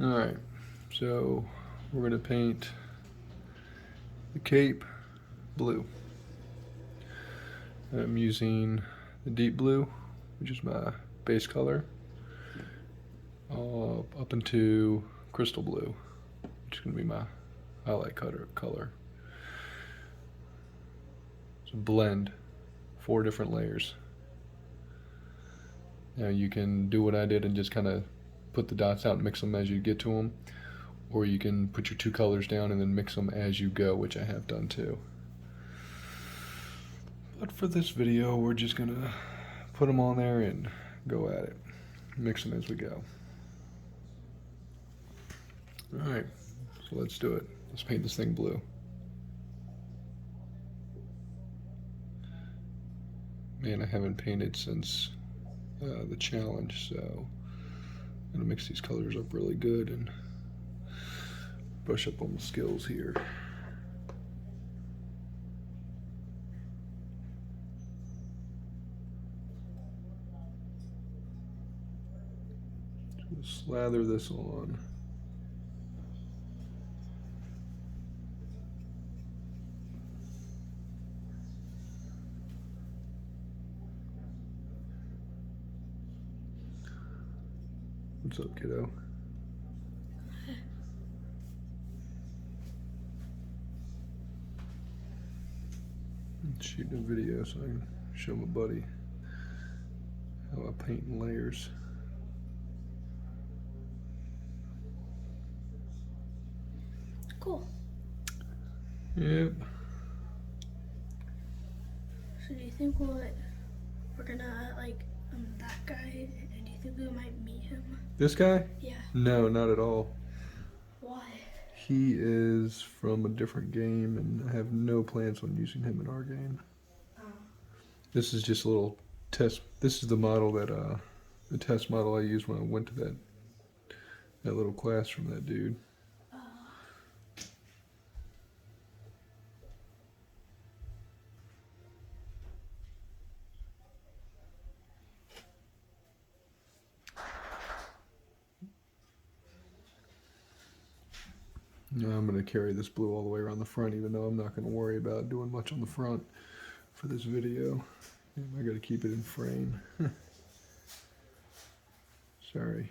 Alright, so we're going to paint the cape blue. I'm using the deep blue, which is my base color, up into crystal blue, which is going to be my highlight color. So blend 4 different layers. Now you can do what I did and just kind of put the dots out and mix them as you get to them, or you can put your 2 colors down and then mix them as you go, which I have done too. But for this video, we're just gonna put them on there and go at it. Mix them as we go. Alright, so let's do it. Let's paint this thing blue. Man, I haven't painted since the challenge, so I'm gonna mix these colors up really good and brush up on the skills here. Just slather this on. What's up, kiddo? I'm shooting a video so I can show my buddy how I paint in layers. Cool. Yep. So do you think we're gonna that guy, and do you think we might meet him? This guy? Yeah. No, not at all. Why? He is from a different game, and I have no plans on using him in our game. Oh. This is just a little test. This is the model that, the test model I used when I went to that little class from that dude. Now I'm going to carry this blue all the way around the front, even though I'm not going to worry about doing much on the front for this video. I got to keep it in frame. Sorry.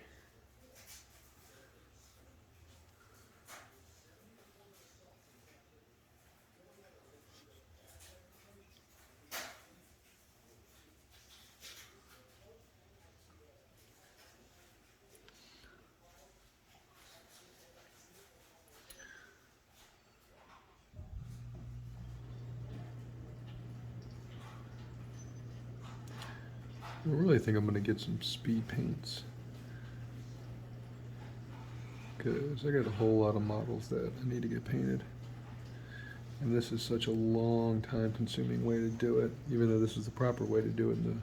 I really think I'm going to get some speed paints, because I got a whole lot of models that I need to get painted, and this is such a long time consuming way to do it, even though this is the proper way to do it and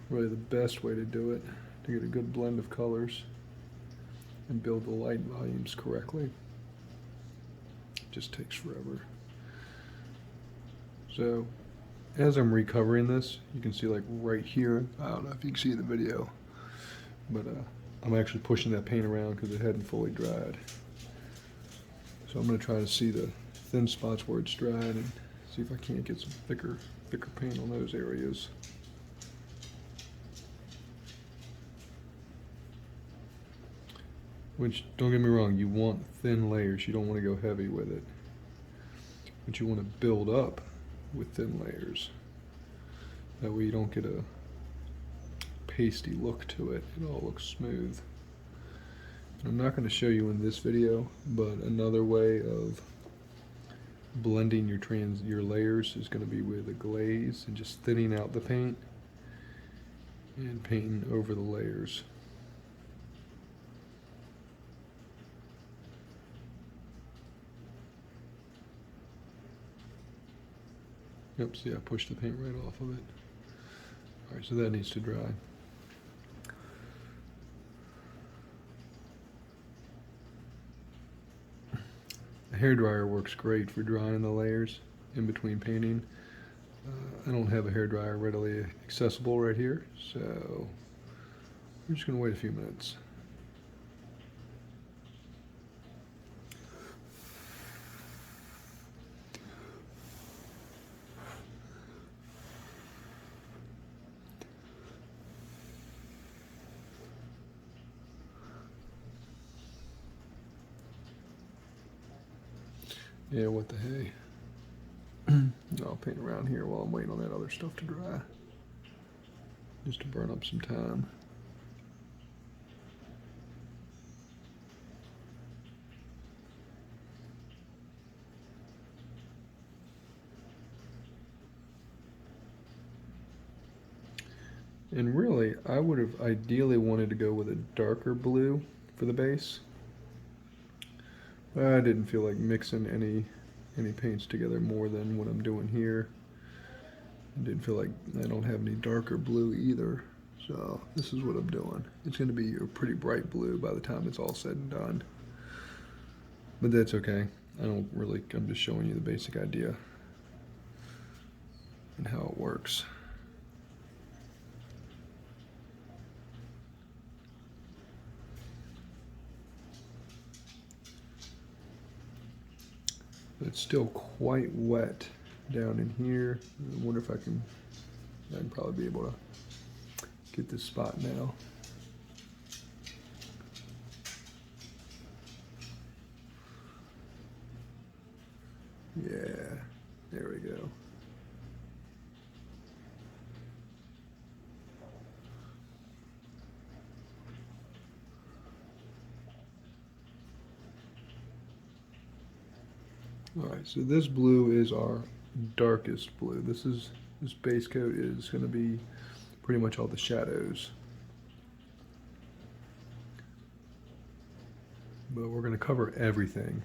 really the best way to do it, to get a good blend of colors and build the light volumes correctly. It just takes forever. So as I'm recovering this, you can see like right here, I don't know if you can see the video, but I'm actually pushing that paint around because it hadn't fully dried. So I'm going to try to see the thin spots where it's dried and see if I can't get some thicker paint on those areas. Which, don't get me wrong, you want thin layers, you don't want to go heavy with it. But you want to build up with thin layers. That way you don't get a pasty look to it. It all looks smooth. I'm not going to show you in this video, but another way of blending your layers is going to be with a glaze and just thinning out the paint and painting over the layers. Yep, see I pushed the paint right off of it. Alright, so that needs to dry. A hairdryer works great for drying the layers in between painting. I don't have a hairdryer readily accessible right here, so we're just going to wait a few minutes. Yeah, what the hey. I'll paint around here while I'm waiting on that other stuff to dry. Just to burn up some time. And really, I would have ideally wanted to go with a darker blue for the base. I didn't feel like mixing any paints together more than what I'm doing here. I didn't feel like I don't have any darker blue either. So this is what I'm doing. It's going to be a pretty bright blue by the time it's all said and done. But that's okay. I'm just showing you the basic idea and how it works. But it's still quite wet down in here. I wonder if I can probably be able to get this spot now. Yeah, there we go. All right, so this blue is our darkest blue. This base coat is going to be pretty much all the shadows. But we're going to cover everything.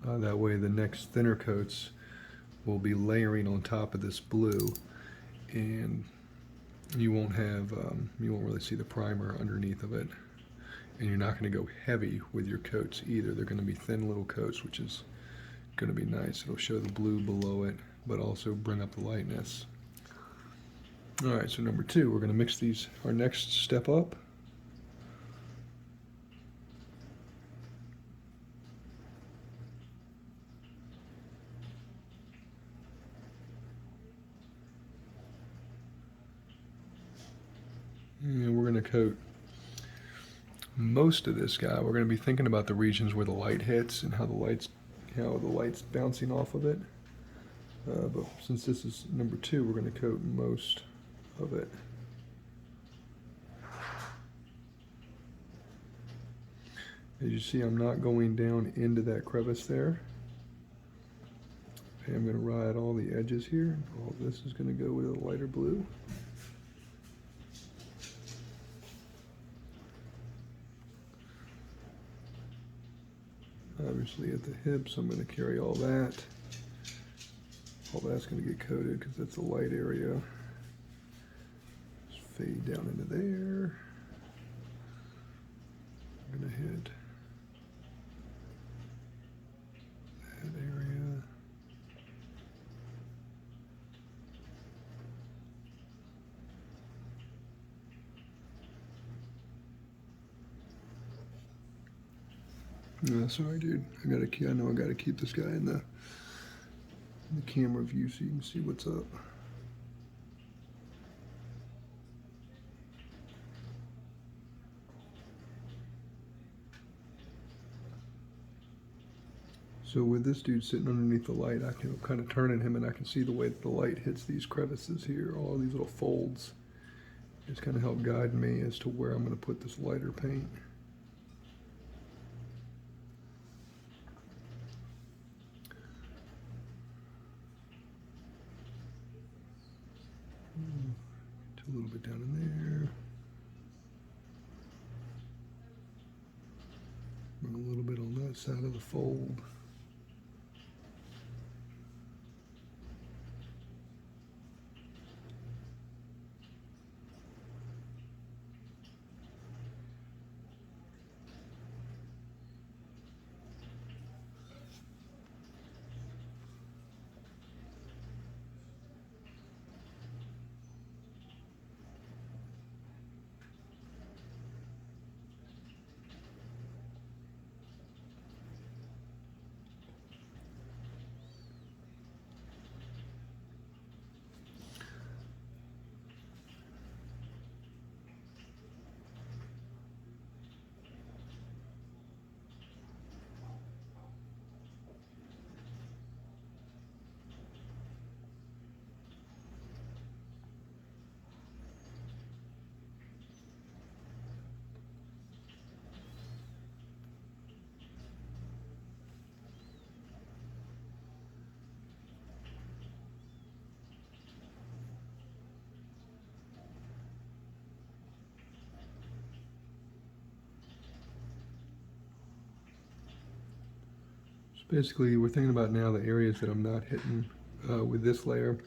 That way the next thinner coats will be layering on top of this blue, and you won't really see the primer underneath of it. And you're not going to go heavy with your coats either. They're going to be thin little coats, which is going to be nice. It'll show the blue below it, but also bring up the lightness. All right, so number 2, we're going to mix these, our next step up. And we're going to coat most of this guy. We're going to be thinking about the regions where the light hits and how the light's bouncing off of it. But since this is number 2, we're going to coat most of it. As you see, I'm not going down into that crevice there. Okay, I'm going to ride all the edges here. All this is going to go with a lighter blue. Obviously at the hips, I'm going to carry all that. All that's going to get coated because that's the light area. Just fade down into there. I'm going to hit that area. No, sorry, dude. I know I gotta keep this guy in the camera view so you can see what's up. So with this dude sitting underneath the light, I can kind of turning him and I can see the way that the light hits these crevices here, all these little folds. It's kind of help guide me as to where I'm going to put this lighter paint. A little bit down in there. And a little bit on that side of the fold. Basically, we're thinking about now the areas that I'm not hitting with this layer.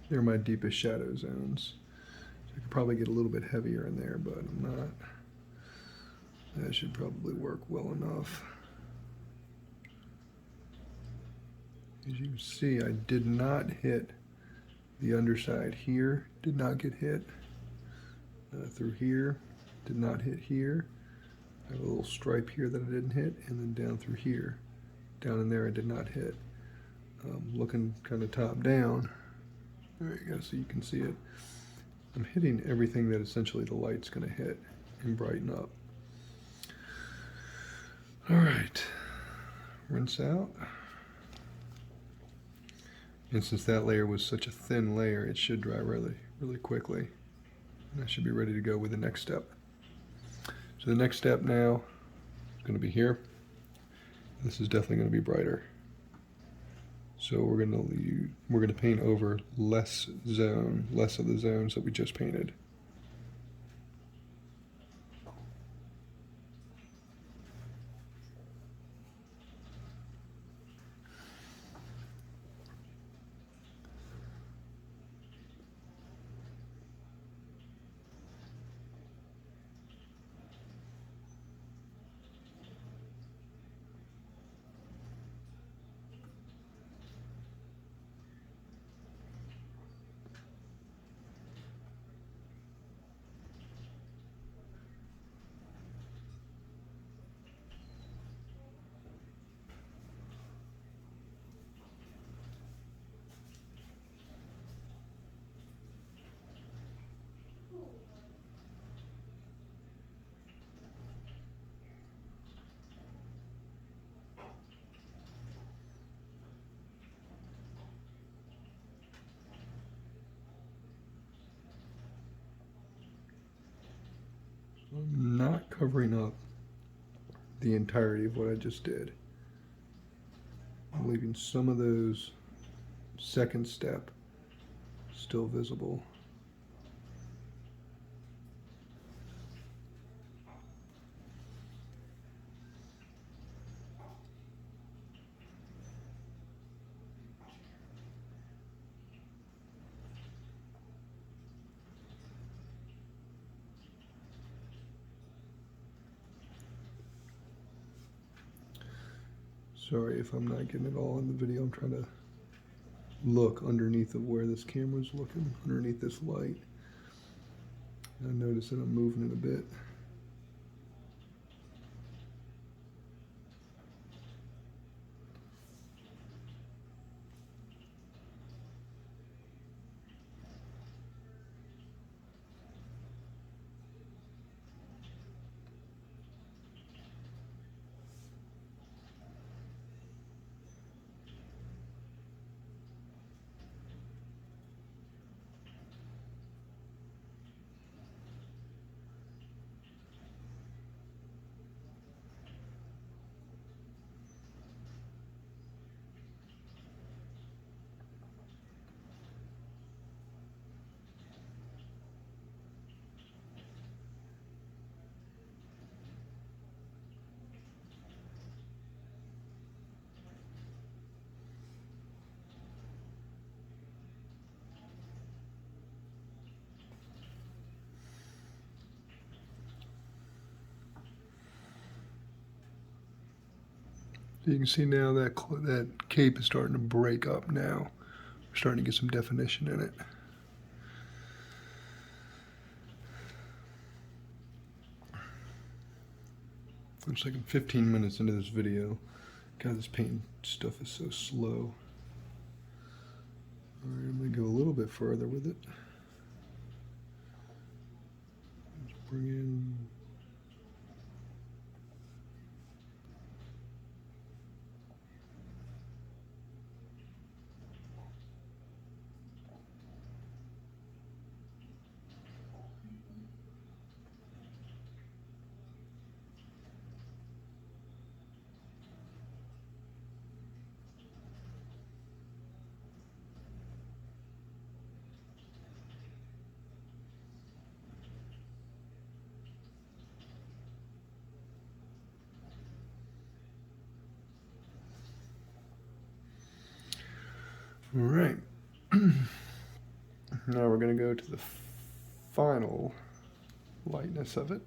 They're my deepest shadow zones. So I could probably get a little bit heavier in there, but I'm not. That should probably work well enough. As you can see, I did not hit the underside here, did not get hit. Through here, did not hit here. I have a little stripe here that I didn't hit, and then down through here. Down in there I did not hit. Looking kind of top down, there you go, so you can see it. I'm hitting everything that essentially the light's going to hit and brighten up. All right, rinse out. And since that layer was such a thin layer, it should dry really quickly. And I should be ready to go with the next step. So the next step now is going to be here. This is definitely going to be brighter. So we're going to paint over less of the zones that we just painted. I'm not covering up the entirety of what I just did. I'm leaving some of those second step still visible. Sorry if I'm not getting it all in the video. I'm trying to look underneath of where this camera's looking, underneath this light. I notice that I'm moving it a bit. You can see now that that cape is starting to break up now. We're starting to get some definition in it. Looks like I'm 15 minutes into this video. God, this paint stuff is so slow. All right, I'm gonna go a little bit further with it. Let's bring in. All right. Now we're going to go to the final lightness of it.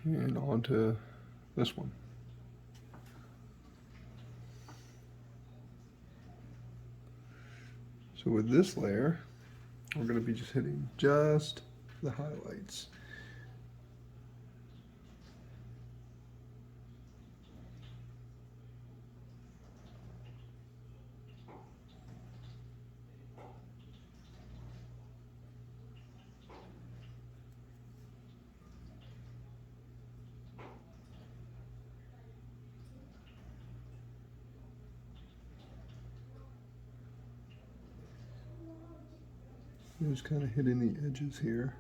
And on to this one. So with this layer, we're going to be just hitting just the highlights. Just kind of hitting the edges here.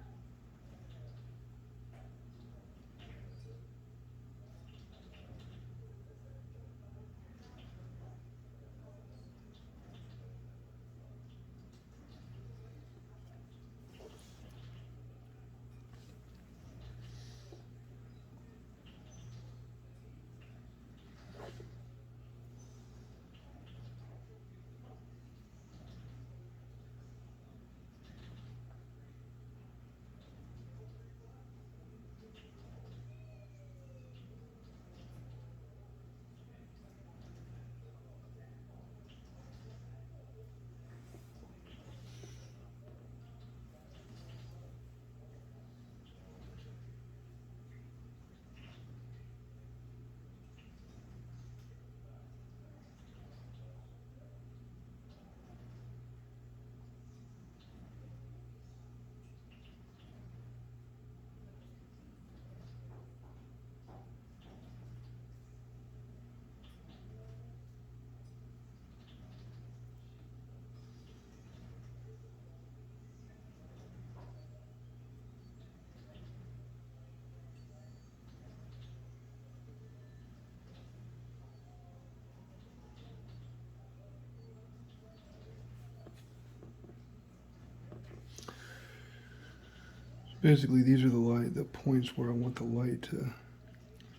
Basically, these are the points where I want the light to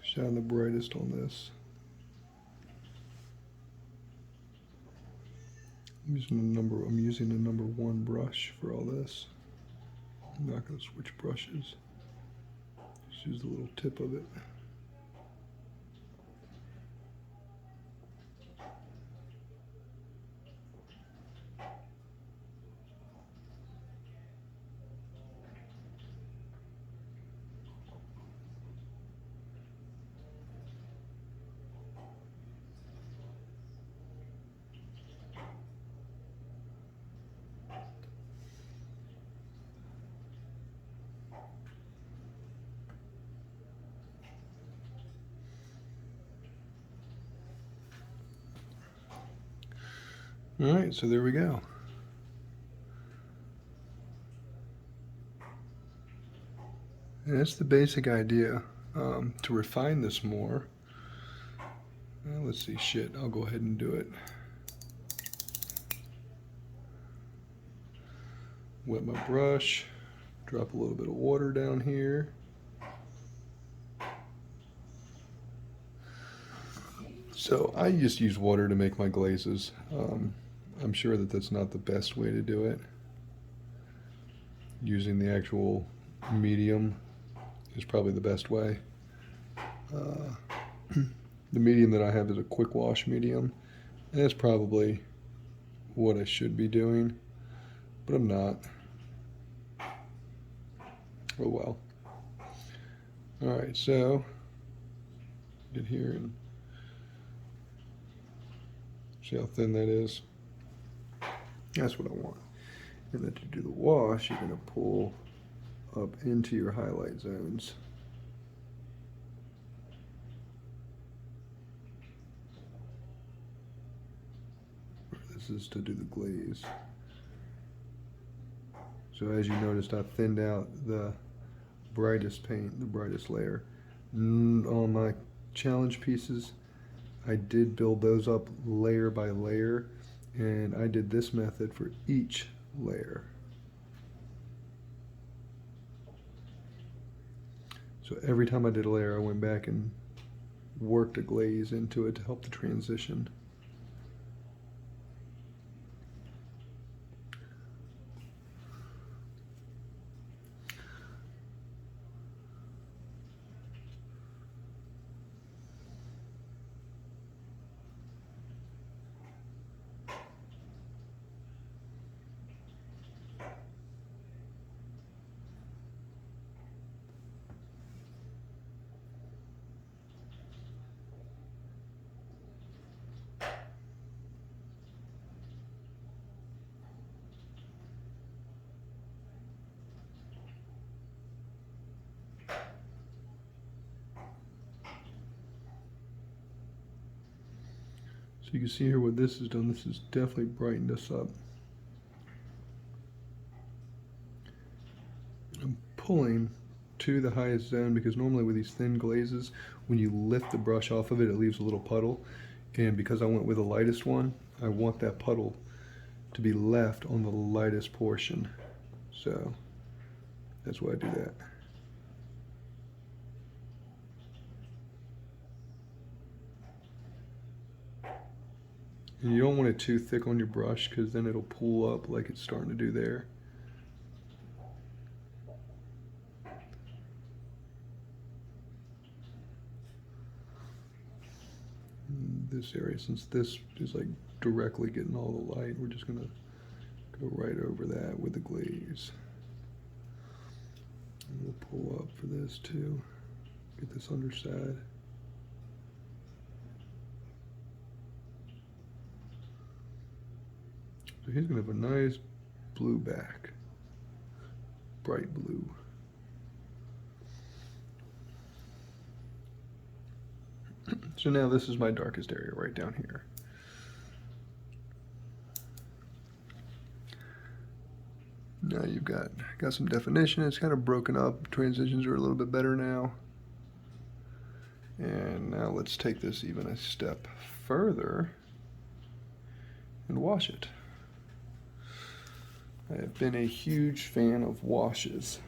shine the brightest on this. I'm using the number 1 brush for all this. I'm not going to switch brushes. Just use the little tip of it. All right, so there we go. And that's the basic idea. To refine this more, let's see, I'll go ahead and do it. Wet my brush, drop a little bit of water down here. So I just use water to make my glazes. I'm sure that that's not the best way to do it. Using the actual medium is probably the best way. The medium that I have is a quick wash medium, and that's probably what I should be doing, but I'm not. Oh well. Alright, so get here and see how thin that is. That's what I want. And then to do the wash, you're going to pull up into your highlight zones. This is to do the glaze. So as you noticed, I thinned out the brightest paint, the brightest layer. On my challenge pieces, I did build those up layer by layer, and I did this method for each layer. So every time I did a layer, I went back and worked a glaze into it to help the transition. So you can see here what this has done. This has definitely brightened us up. I'm pulling to the highest zone because normally with these thin glazes, when you lift the brush off of it, it leaves a little puddle. And because I went with the lightest one, I want that puddle to be left on the lightest portion. So that's why I do that. And you don't want it too thick on your brush because then it'll pull up like it's starting to do there. This area, since this is like directly getting all the light, we're just gonna go right over that with the glaze. And we'll pull up for this too. Get this underside. So he's gonna have a nice blue back, bright blue. So now this is my darkest area right down here. Now you've got some definition. It's kind of broken up. Transitions are a little bit better now. And now let's take this even a step further and wash it. I have been a huge fan of washes.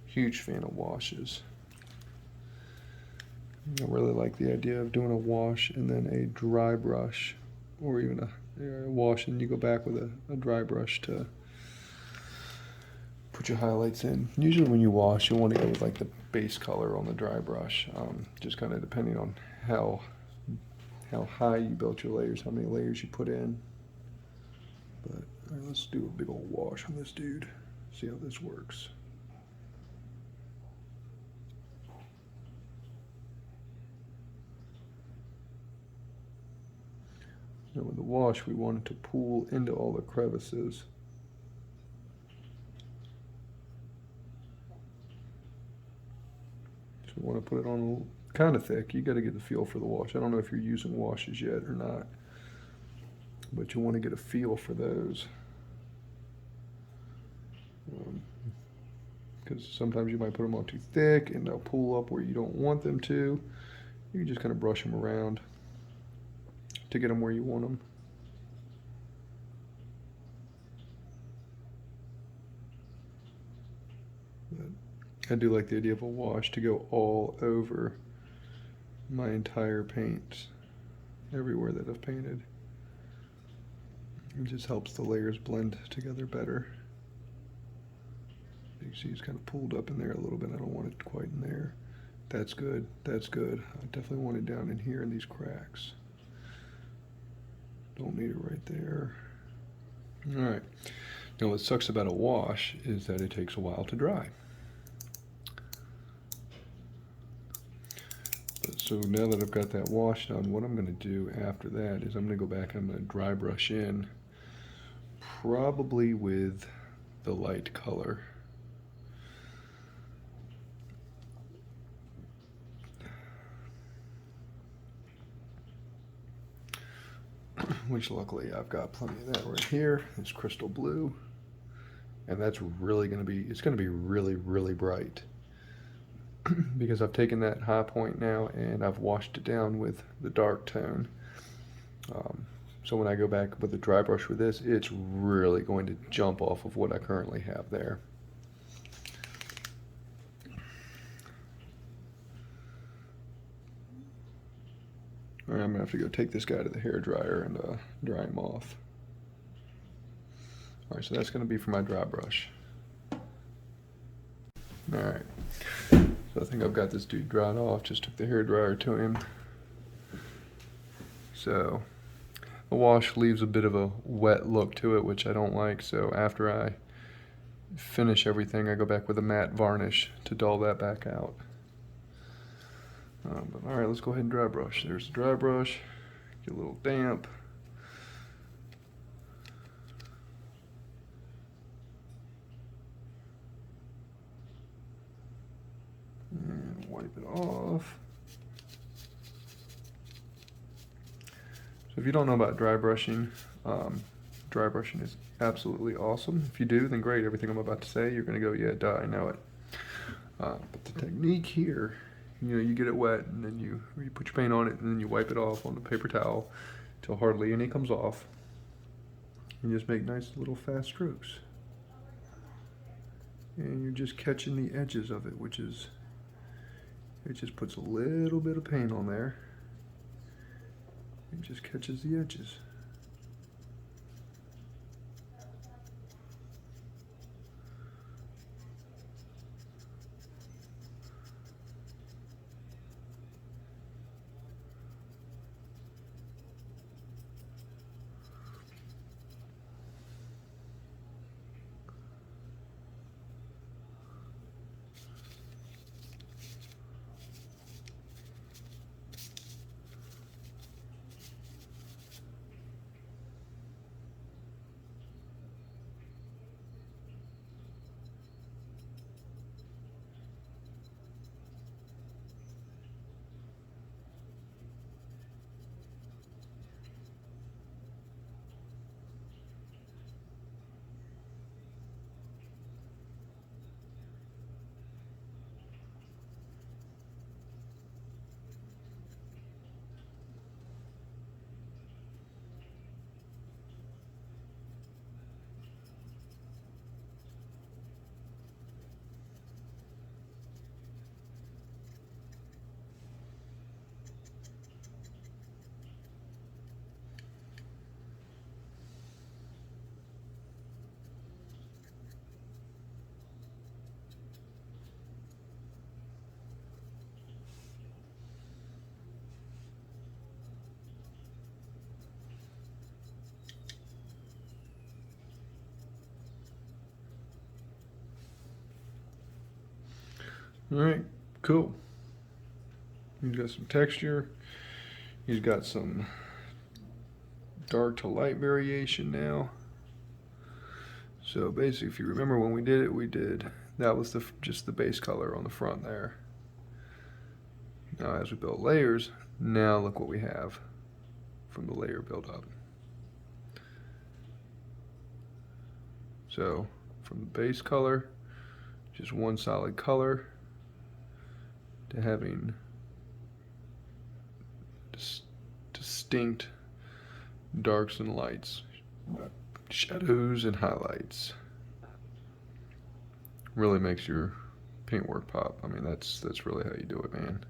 Huge fan of washes. I really like the idea of doing a wash and then a dry brush, or even a wash and you go back with a dry brush to put your highlights in. Usually when you wash, you'll want to go with like the base color on the dry brush, just kind of depending on how high you built your layers, how many layers you put in. But all right, let's do a big old wash on this dude, see how this works. Now with the wash, we want it to pool into all the crevices. So we want to put it on kind of thick. You got to get the feel for the wash. I don't know if you're using washes yet or not, but you want to get a feel for those. Because sometimes you might put them on too thick and they'll pool up where you don't want them to. You can just kind of brush them around to get them where you want them. But I do like the idea of a wash to go all over my entire paint, everywhere that I've painted. It just helps the layers blend together better. You see it's kind of pulled up in there a little bit. I don't want it quite in there. That's good, that's good. I definitely want it down in here in these cracks. Don't need it right there. All right. Now what sucks about a wash is that it takes a while to dry. So now that I've got that wash done, what I'm going to do after that is I'm going to go back and I'm going to dry brush in, probably with the light color. Which luckily I've got plenty of that right here. It's crystal blue, and that's really going to be, it's going to be really, really bright because I've taken that high point now and I've washed it down with the dark tone. So when I go back with the dry brush with this, it's really going to jump off of what I currently have there. Alright, I'm gonna have to go take this guy to the hair dryer and dry him off. Alright, so that's gonna be for my dry brush. Alright, so I think I've got this dude dried off. Just took the hair dryer to him. So the wash leaves a bit of a wet look to it, which I don't like. So after I finish everything, I go back with a matte varnish to dull that back out. But all right, let's go ahead and dry brush. There's the dry brush. Get a little damp. And wipe it off. So if you don't know about dry brushing is absolutely awesome. If you do, then great. Everything I'm about to say, you're gonna go, yeah, duh, I know it. But the technique here, you get it wet, and then you put your paint on it, and then you wipe it off on the paper towel till hardly any comes off. And just make nice little fast strokes. And you're just catching the edges of it, it just puts a little bit of paint on there. It just catches the edges. All right, cool. He's got some texture. He's got some dark to light variation now. So basically, if you remember when we did that was just the base color on the front there. Now as we build layers, now look what we have from the layer buildup. So from the base color, just one solid color, to having distinct darks and lights, shadows and highlights. Really makes your paintwork pop. I mean, that's really how you do it, man.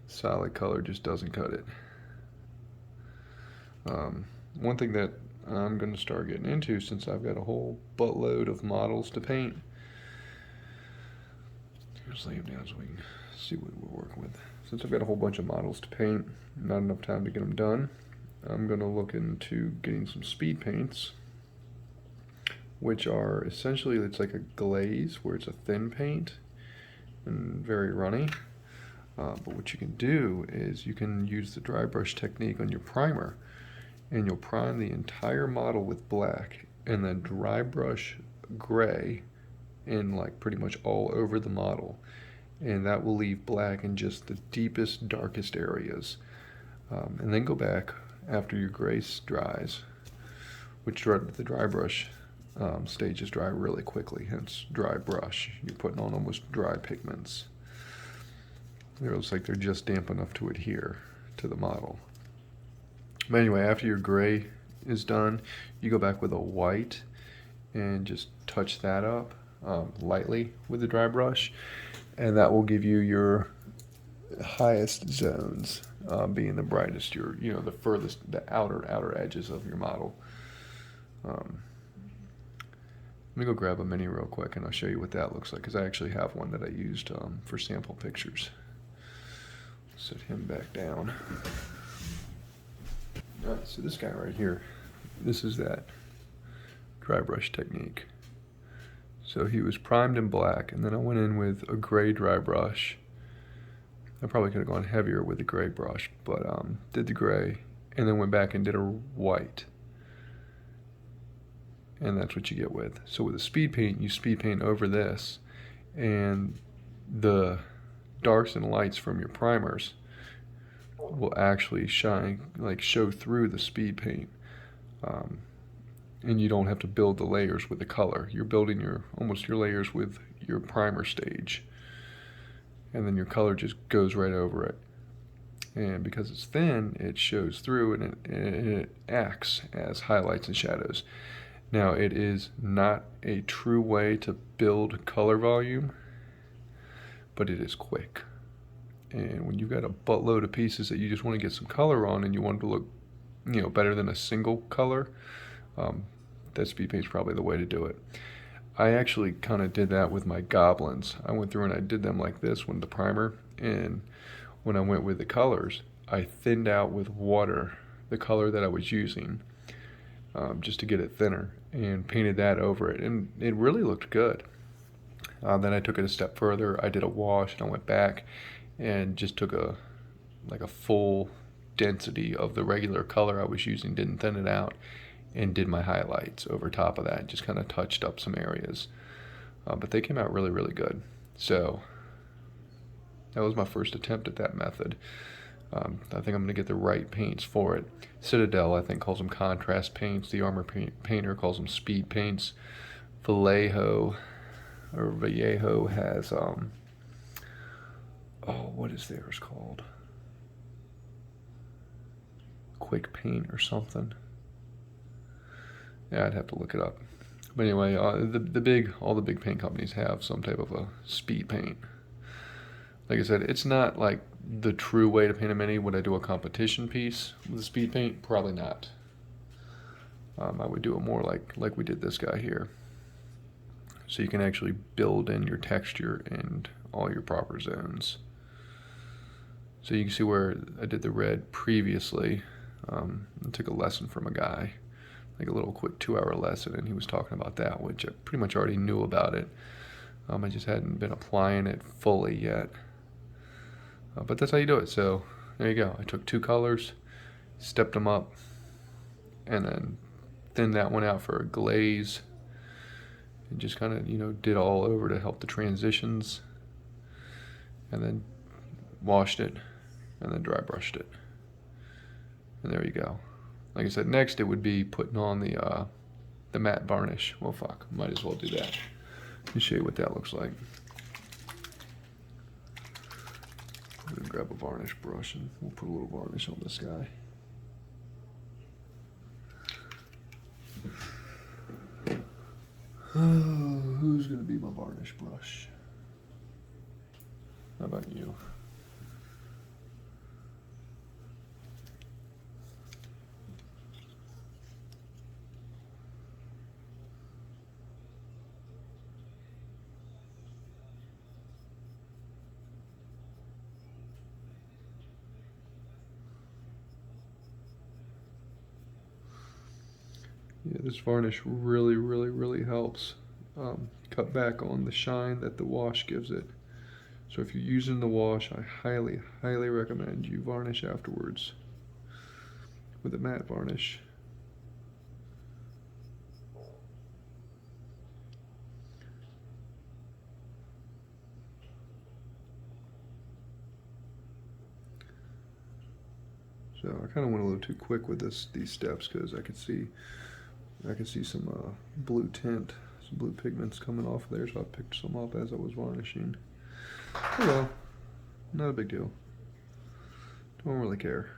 Solid color just doesn't cut it. One thing that I'm going to start getting into, since I've got a whole buttload of models to paint, just lay them down so we can see what we're working with. Since I've got a whole bunch of models to paint, not enough time to get them done, I'm going to look into getting some speed paints, which are essentially, it's like a glaze where it's a thin paint and very runny. But what you can do is you can use the dry brush technique on your primer, and you'll prime the entire model with black and then dry brush gray in like pretty much all over the model, and that will leave black in just the deepest, darkest areas. And then go back after your gray dries, which the dry brush stages dry really quickly, hence dry brush. You're putting on almost dry pigments. It looks like they're just damp enough to adhere to the model. But anyway, after your gray is done, you go back with a white and just touch that up lightly with the dry brush, and that will give you your highest zones. being the brightest, the furthest, the outer edges of your model. Let me go grab a mini real quick and I'll show you what that looks like, because I actually have one that I used for sample pictures. Set him back down. Alright, so this guy right here, this is that dry brush technique. So he was primed in black, and then I went in with a gray dry brush. I probably could have gone heavier with the gray brush, but did the gray, and then went back and did a white. And that's what you get with. So with a speed paint, you speed paint over this, and the darks and lights from your primers will actually shine, like show through the speed paint. And you don't have to build the layers with the color. You're building almost your layers with your primer stage. And then your color just goes right over it. And because it's thin, it shows through, and it acts as highlights and shadows. Now, it is not a true way to build color volume, but it is quick. And when you've got a buttload of pieces that you just want to get some color on and you want it to look, better than a single color, that speed paint's probably the way to do it. I actually kind of did that with my goblins. I went through and I did them like this with the primer, and when I went with the colors, I thinned out with water the color that I was using, just to get it thinner, and painted that over it, and it really looked good. Then I took it a step further. I did a wash, and I went back and just took a full density of the regular color I was using, didn't thin it out, and did my highlights over top of that, just kind of touched up some areas. But they came out really, really good. So that was my first attempt at that method. I think I'm going to get the right paints for it. Citadel, I think, calls them contrast paints. The Armor Painter calls them speed paints. Vallejo has, what is theirs called? Quick Paint or something. Yeah, I'd have to look it up. But anyway, all the big paint companies have some type of a speed paint. Like I said, it's not like the true way to paint a mini. Would I do a competition piece with a speed paint? Probably not. I would do it more like we did this guy here. So you can actually build in your texture and all your proper zones. So you can see where I did the red previously. I took a lesson from a guy, like a little quick 2-hour lesson, and he was talking about that, which I pretty much already knew about it. I just hadn't been applying it fully yet. But that's how you do it. So there you go. I took 2 colors, stepped them up, and then thinned that one out for a glaze, and just kind of, did all over to help the transitions, and then washed it, and then dry brushed it. And there you go. Like I said, next it would be putting on the matte varnish. Well, fuck, might as well do that. Let me show you what that looks like. I'm gonna grab a varnish brush and we'll put a little varnish on this guy. Who's gonna be my varnish brush? How about you? Yeah, this varnish really, really, really helps cut back on the shine that the wash gives it. So if you're using the wash, I highly, highly recommend you varnish afterwards with a matte varnish. So I kind of went a little too quick with these steps because I could see some blue tint, some blue pigments coming off there, so I picked some up as I was varnishing. Oh well, not a big deal. Don't really care.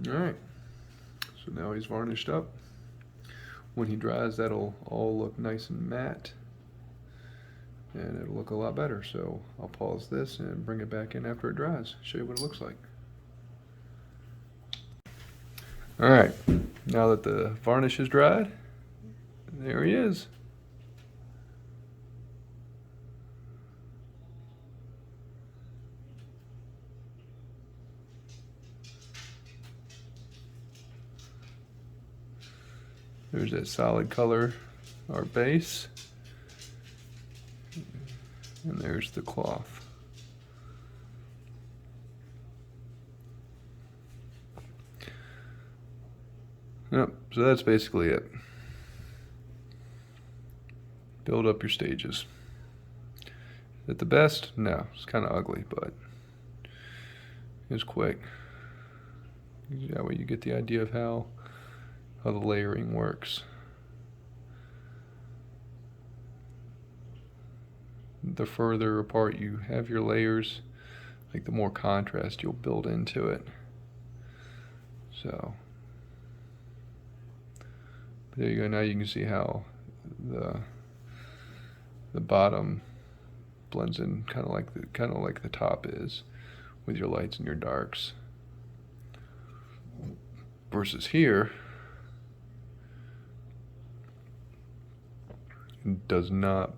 Alright, so now he's varnished up. When he dries, that'll all look nice and matte. and it'll look a lot better. So I'll pause this and bring it back in after it dries, show you what it looks like. All right, now that the varnish is dried, there he is. There's that solid color, our base, and there's the cloth. Yep, so that's basically it. Build up your stages. Is it the best? No, it's kind of ugly, but it's quick. That way you get the idea of how the layering works. The further apart you have your layers, like the more contrast you'll build into it. So there you go. Now you can see how the bottom blends in kind of like the top is with your lights and your darks. Versus here, it does not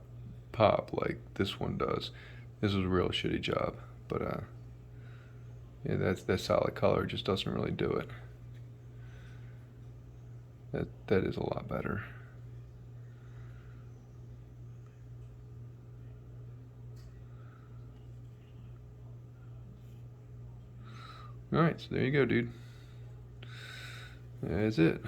pop like this one does. This is a real shitty job, but yeah, that solid color just doesn't really do it. That is a lot better. All right, so there you go, dude. That's it.